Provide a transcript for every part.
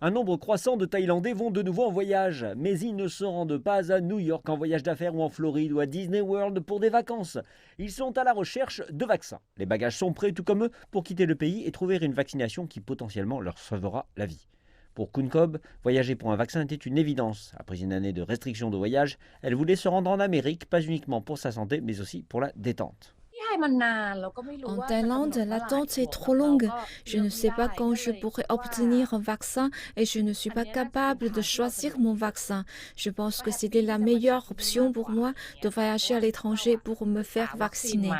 Un nombre croissant de Thaïlandais vont de nouveau en voyage, mais ils ne se rendent pas à New York en voyage d'affaires ou en Floride ou à Disney World pour des vacances. Ils sont à la recherche de vaccins. Les bagages sont prêts tout comme eux pour quitter le pays et trouver une vaccination qui potentiellement leur sauvera la vie. Pour Kun Kob, voyager pour un vaccin était une évidence. Après une année de restrictions de voyage, elle voulait se rendre en Amérique, pas uniquement pour sa santé, mais aussi pour la détente. En Thaïlande, l'attente est trop longue. Je ne sais pas quand je pourrai obtenir un vaccin et je ne suis pas capable de choisir mon vaccin. Je pense que c'était la meilleure option pour moi de voyager à l'étranger pour me faire vacciner.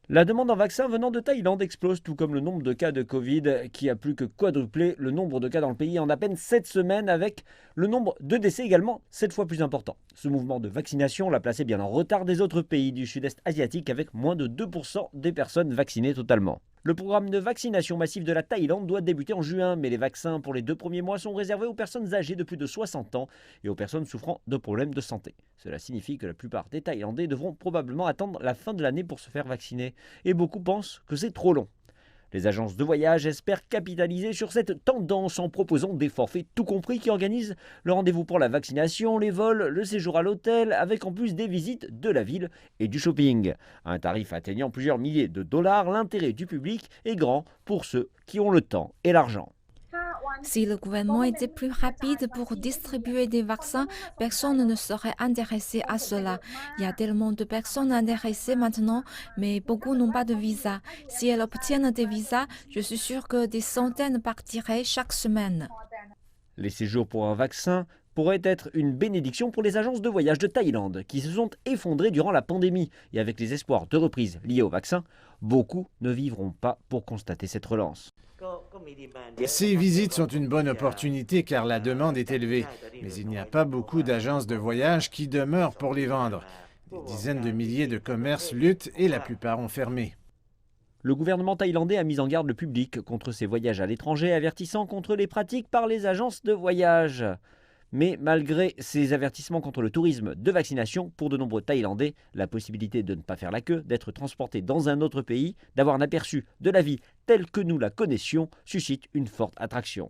La demande en vaccin venant de Thaïlande explose, tout comme le nombre de cas de Covid qui a plus que quadruplé le nombre de cas dans le pays en à peine 7 semaines, avec le nombre de décès également 7 fois plus important. Ce mouvement de vaccination l'a placé bien en retard des autres pays du sud-est asiatique, avec moins de 2% des personnes vaccinées totalement. Le programme de vaccination massive de la Thaïlande doit débuter en juin, mais les vaccins pour les 2 premiers mois sont réservés aux personnes âgées de plus de 60 ans et aux personnes souffrant de problèmes de santé. Cela signifie que la plupart des Thaïlandais devront probablement attendre la fin de l'année pour se faire vacciner, et beaucoup pensent que c'est trop long. Les agences de voyage espèrent capitaliser sur cette tendance en proposant des forfaits tout compris qui organisent le rendez-vous pour la vaccination, les vols, le séjour à l'hôtel, avec en plus des visites de la ville et du shopping. À un tarif atteignant plusieurs milliers de dollars, l'intérêt du public est grand pour ceux qui ont le temps et l'argent. Si le gouvernement était plus rapide pour distribuer des vaccins, personne ne serait intéressé à cela. Il y a tellement de personnes intéressées maintenant, mais beaucoup n'ont pas de visa. Si elles obtiennent des visas, je suis sûre que des centaines partiraient chaque semaine. Les séjours pour un vaccin pourraient être une bénédiction pour les agences de voyage de Thaïlande qui se sont effondrées durant la pandémie. Et avec les espoirs de reprise liés au vaccin, beaucoup ne vivront pas pour constater cette relance. Ces visites sont une bonne opportunité car la demande est élevée, mais il n'y a pas beaucoup d'agences de voyage qui demeurent pour les vendre. Des dizaines de milliers de commerces luttent et la plupart ont fermé. Le gouvernement thaïlandais a mis en garde le public contre ces voyages à l'étranger, avertissant contre les pratiques par les agences de voyage. Mais malgré ces avertissements contre le tourisme de vaccination, pour de nombreux Thaïlandais, la possibilité de ne pas faire la queue, d'être transporté dans un autre pays, d'avoir un aperçu de la vie telle que nous la connaissions, suscite une forte attraction.